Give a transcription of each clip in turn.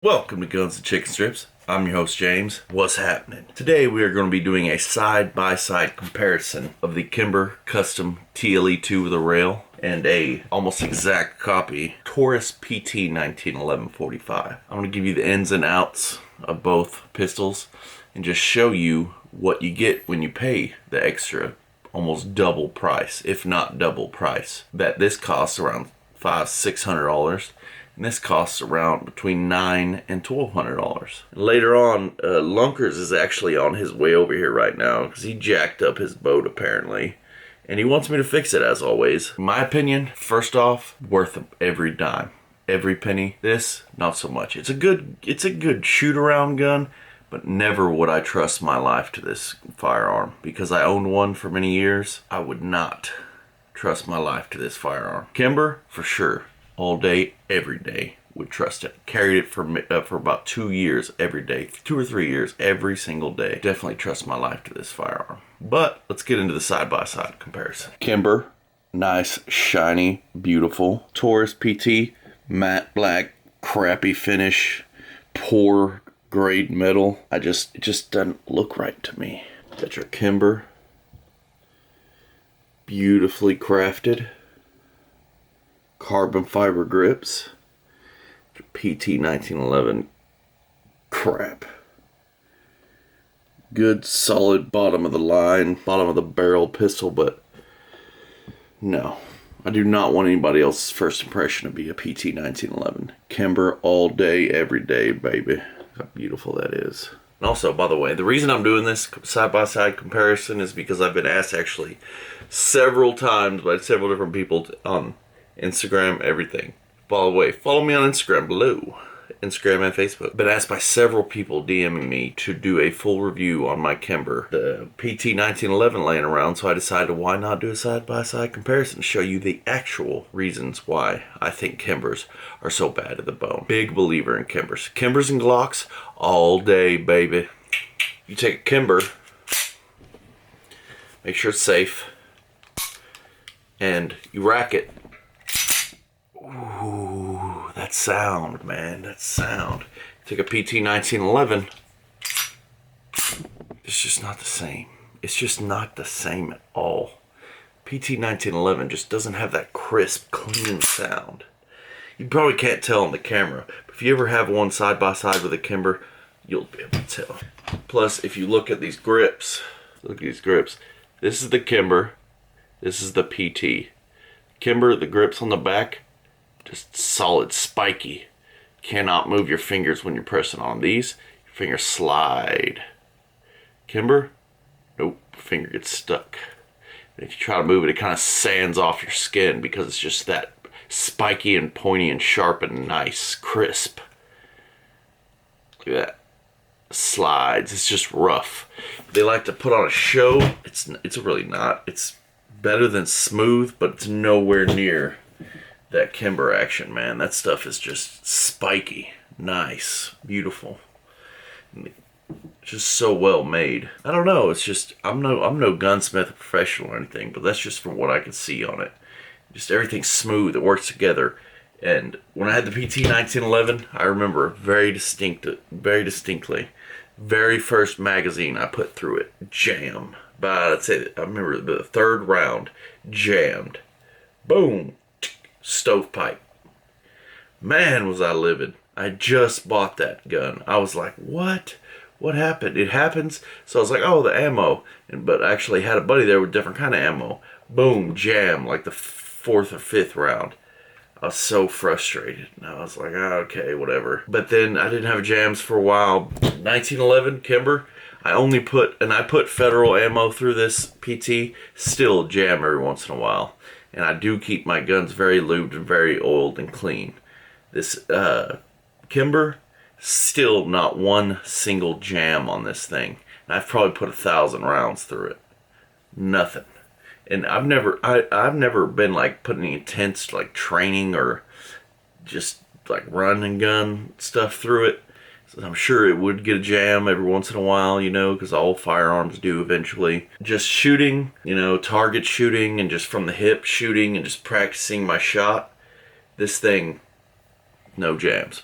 Welcome to Guns and Chicken Strips. I'm your host James. What's happening? Today we are going to be doing a side-by-side comparison of the Kimber Custom TLE2 with a rail and a almost exact copy Taurus PT 1911-45. I'm going to give you the ins and outs of both pistols and just show you what you get when you pay the extra almost double price, if not double price. That this costs around $500-600. And this costs around between $900 and $1,200. Later on, Lunkers is actually on his way over here right now because he jacked up his boat apparently, and he wants me to fix it as always. In my opinion, first off, worth every dime, every penny. This, not so much. It's a good shoot-around gun, but never would I trust my life to this firearm because I owned one for many years. I would not trust my life to this firearm. Kimber, for sure. All day, every day, would trust it. Carried it for about 2 years every day, 2 or 3 years every single day. Definitely trust my life to this firearm. But let's get into the side-by-side comparison. Kimber, nice, shiny, beautiful. Taurus PT, matte black, crappy finish, poor grade metal. It just doesn't look right to me. Got your Kimber, beautifully crafted. Carbon fiber grips. PT 1911 crap. Good solid bottom of the line, bottom of the barrel pistol, but no. I do not want anybody else's first impression to be a PT 1911. Kimber all day, every day, baby. How beautiful that is. And also, by the way, the reason I'm doing this side-by-side comparison is because I've been asked actually several times by several different people on Instagram, everything. By the way, follow me on Instagram below. Instagram and Facebook. Been asked by several people DMing me to do a full review on my Kimber. The PT 1911 laying around, so I decided why not do a side-by-side comparison to show you the actual reasons why I think Kimbers are so bad to the bone. Big believer in Kimbers. Kimbers and Glocks all day, baby. You take a Kimber, make sure it's safe, and you rack it. Ooh, that sound, man, that sound. Take a PT 1911. It's just not the same. It's just not the same at all. PT 1911 just doesn't have that crisp, clean sound. You probably can't tell on the camera, but if you ever have one side by side with a Kimber, you'll be able to tell. Plus, if you look at these grips, look at these grips. This is the Kimber. This is the PT. Kimber, the grips on the back, just solid, spiky. Cannot move your fingers when you're pressing on these. Your fingers slide. Kimber, nope, finger gets stuck. And if you try to move it, it kind of sands off your skin because it's just that spiky and pointy and sharp and nice, crisp. Look at that. Slides. It's just rough. They like to put on a show. It's really not. It's better than smooth, but it's nowhere near that Kimber action, man. That stuff is just spiky, nice, beautiful, just so well made. I don't know. It's just I'm no gunsmith or professional or anything, but that's just from what I can see on it. Just everything's smooth. It works together. And when I had the PT 1911, I remember very distinctly, very first magazine I put through it, jam. But I'd say I remember the third round, jammed, boom. Stovepipe. Man, was I livid. I just bought that gun. I was like, what happened? It happens. So I was like, oh, the ammo. But I actually had a buddy there with different kind of ammo. Boom, jam, like the 4th or 5th round. I was so frustrated. And I was like, oh, okay, whatever. But then I didn't have jams for a while. 1911 Kimber, I put federal ammo through this PT, still jam every once in a while. And I do keep my guns very lubed and very oiled and clean. This Kimber, still not one single jam on this thing. And I've probably put 1,000 rounds through it. Nothing. And I've never been like putting any intense like training or just like run and gun stuff through it. So I'm sure it would get a jam every once in a while, you know, because all firearms do eventually. Just shooting, you know, target shooting and just from the hip shooting and just practicing my shot. This thing, no jams.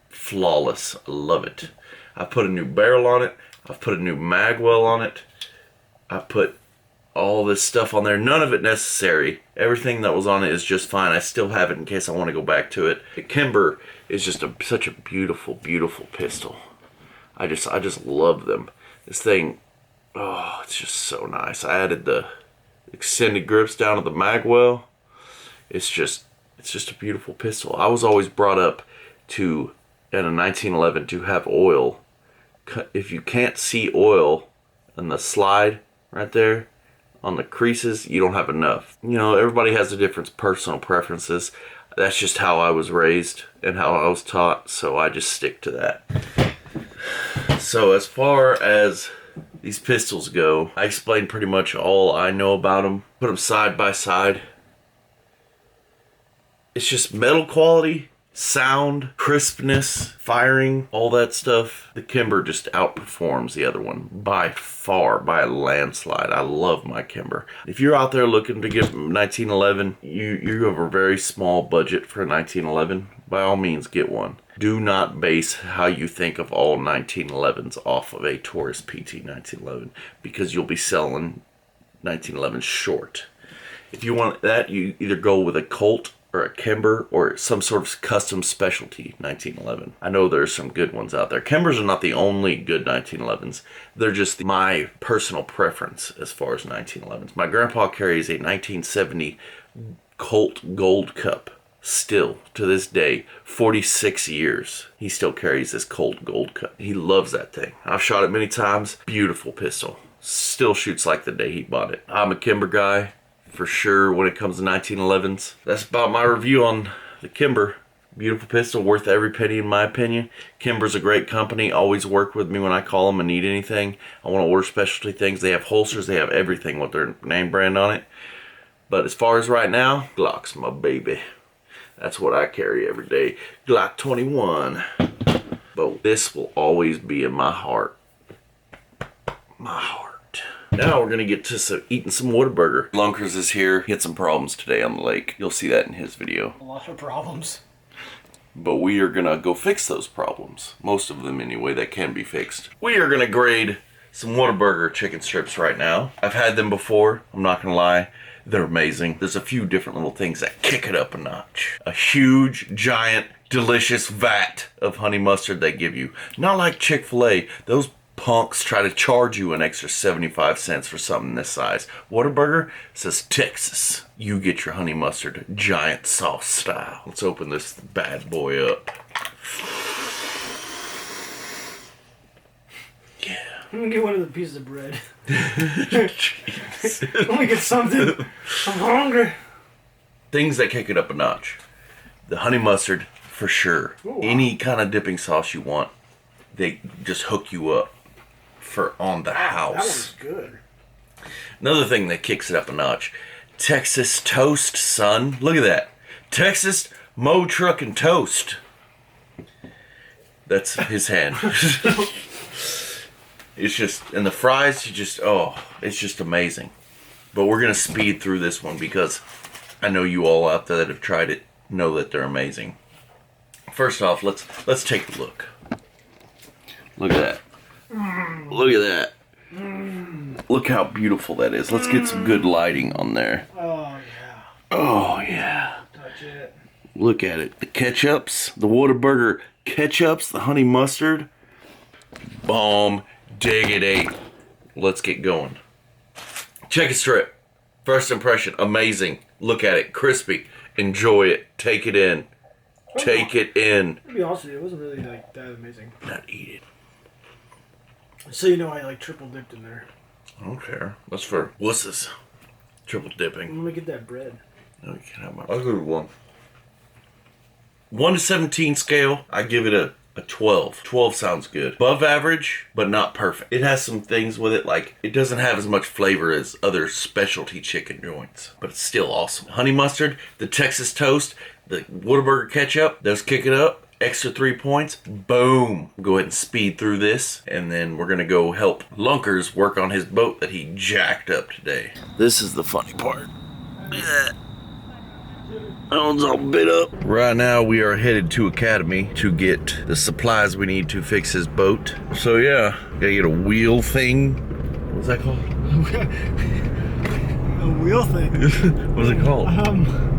flawless. I love it. I put a new barrel on it. I've put a new magwell on it. I put all this stuff on there. None of it necessary. Everything that was on it is just fine. I still have it in case I want to go back to it. The Kimber is just such a beautiful, beautiful pistol. I just love them. This thing, oh, it's just so nice. I added the extended grips down to the magwell. It's just a beautiful pistol. I was always brought up to, in a 1911, to have oil. If you can't see oil in the slide right there on the creases, you don't have enough. You know, everybody has a different personal preferences. That's just how I was raised and how I was taught, so I just stick to that. So as far as these pistols go, I explained pretty much all I know about them. Put them side by side. It's just metal quality, sound, crispness, firing, all that stuff. The Kimber just outperforms the other one by far, by a landslide. I love my Kimber. If you're out there looking to get 1911, you have a very small budget for a 1911, by all means get one. Do not base how you think of all 1911s off of a Taurus PT 1911, because you'll be selling 1911s short. If you want that, you either go with a Colt or a Kimber or some sort of custom specialty 1911. I know there's some good ones out there. Kimbers are not the only good 1911s. They're just my personal preference as far as 1911s. My grandpa carries a 1970 Colt Gold Cup. Still, to this day, 46 years, he still carries this Colt Gold Cup. He loves that thing. I've shot it many times. Beautiful pistol. Still shoots like the day he bought it. I'm a Kimber guy, for sure, when it comes to 1911s. That's about my review on the Kimber. Beautiful pistol, worth every penny in my opinion. Kimber's a great company. Always work with me when I call them and need anything. I want to order specialty things. They have holsters. They have everything with their name brand on it. But as far as right now, Glock's my baby. That's what I carry every day. Glock 21. But this will always be in my heart. My heart. Now we're going to get to eating some Whataburger. Lunkers is here. He had some problems today on the lake. You'll see that in his video. A lot of problems. But we are going to go fix those problems. Most of them anyway that can be fixed. We are going to grade some Whataburger chicken strips right now. I've had them before. I'm not going to lie. They're amazing. There's a few different little things that kick it up a notch. A huge, giant, delicious vat of honey mustard they give you. Not like Chick-fil-A. Those punks try to charge you an extra 75 cents for something this size. Whataburger says Texas. You get your honey mustard giant sauce style. Let's open this bad boy up. Yeah. I'm gonna get one of the pieces of bread. Let me get something. I'm hungry. Things that kick it up a notch. The honey mustard, for sure. Ooh, wow. Any kind of dipping sauce you want, they just hook you up for on the house. That one's good. Another thing that kicks it up a notch. Texas toast, son. Look at that. Texas Mo Truck and Toast. That's his hand. It's just, and the fries, it's just amazing. But we're going to speed through this one because I know you all out there that have tried it know that they're amazing. First off, let's take a look. Look at that. Look at that. Look how beautiful that is. Let's get some good lighting on there. Oh, yeah. Oh, yeah. Touch it. Look at it. The ketchups, the Whataburger ketchups, the honey mustard. Bomb. Diggity. Let's get going. Chicken strip. First impression, amazing. Look at it, crispy. Enjoy it. Take it in. Take it in. To be honest with you, it wasn't really like that amazing. Not eat it. So you know I like triple dipped in there. I don't care. That's for wusses. Triple dipping. Let me get that bread. No, you can't have my. I'll give it 1. 1 to 17 scale, I give it a 12. 12 sounds good. Above average, but not perfect. It has some things with it, like it doesn't have as much flavor as other specialty chicken joints, but it's still awesome. Honey mustard, the Texas toast, the Whataburger ketchup, those kick it up. Extra 3 points. Boom. Go ahead and speed through this, and then we're going to go help Lunkers work on his boat that he jacked up today. This is the funny part. Look at that. That one's all bit up. Right now we are headed to Academy to get the supplies we need to fix his boat. So yeah, gotta get a wheel thing. What's that called? A wheel thing. What's it called?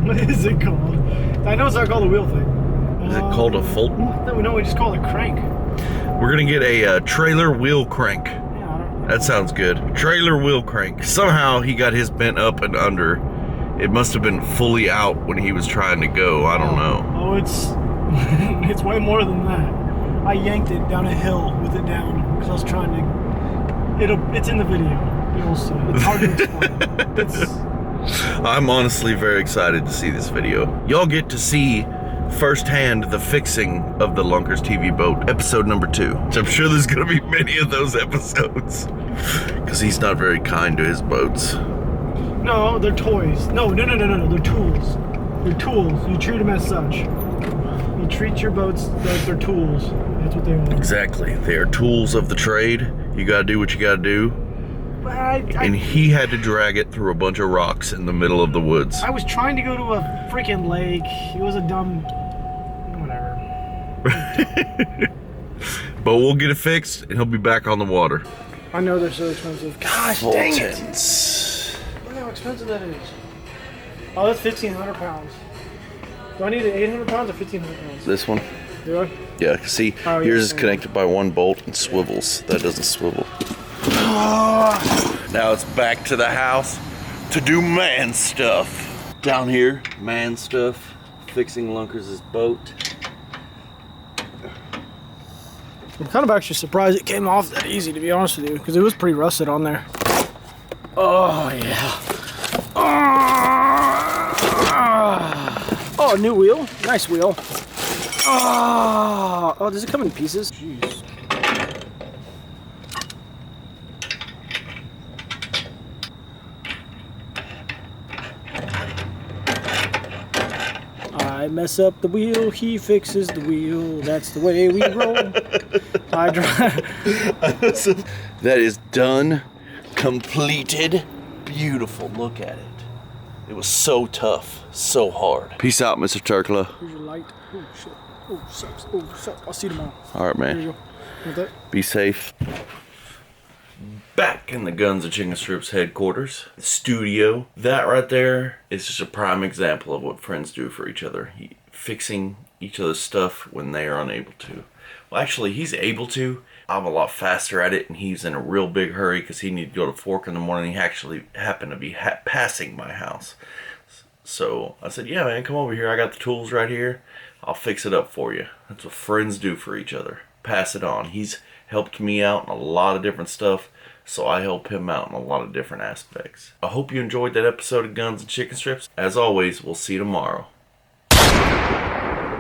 What is it called? I know it's not called a wheel thing. Is it called a Fulton? No, we just call it a crank. We're gonna get a trailer wheel crank. Yeah, I don't know. That sounds good. Trailer wheel crank. Somehow he got his bent up and under. It must have been fully out when he was trying to go. I don't know. Oh, it's it's way more than that. I yanked it down a hill with it down because I was trying to. It's in the video. You'll see. It's hard to explain. I'm honestly very excited to see this video. Y'all get to see firsthand the fixing of the Lunkerstv boat, episode number 2. So I'm sure there's gonna be many of those episodes. Because he's not very kind to his boats. No, they're toys. No, they're tools. They're tools. You treat them as such. You treat your boats like they're tools. That's what they are. Exactly. They are tools of the trade. You gotta do what you gotta do. And he had to drag it through a bunch of rocks in the middle of the woods. I was trying to go to a freaking lake. It was a dumb... whatever. But we'll get it fixed and he'll be back on the water. I know they're so expensive. Gosh, dang it. Fultons. Look how expensive that is. Oh, that's 1,500 pounds. Do I need an 800 pounds or 1,500 pounds? This one? Do I? Yeah, see, Oh, yours yeah, is connected by one bolt and swivels. That doesn't swivel. Now it's back to the house to do man stuff. Down here, man stuff, fixing Lunkers' boat. I'm kind of actually surprised it came off that easy, to be honest with you, because it was pretty rusted on there. Oh, yeah. Oh, new wheel. Nice wheel. Oh, does it come in pieces? Jeez. I mess up the wheel, he fixes the wheel. That's the way we roll. I drive. That is done, completed, beautiful. Look at it. It was so tough, so hard. Peace out, Mr. Turkla. Here's your light. Oh, shit. Oh, sucks. Oh, sucks. I'll see you tomorrow. All right, Here you man. go. With that. Be safe. Back in the Guns and Chicken Strips headquarters, the studio. That right there is just a prime example of what friends do for each other. Fixing each other's stuff when they are unable to. Well, actually, he's able to. I'm a lot faster at it, and he's in a real big hurry because he needed to go to Fork in the morning. He actually happened to be passing my house. So I said, yeah, man, come over here. I got the tools right here. I'll fix it up for you. That's what friends do for each other. Pass it on. He's helped me out in a lot of different stuff, so I help him out in a lot of different aspects. I hope you enjoyed that episode of Guns and Chicken Strips. As always, we'll see you tomorrow.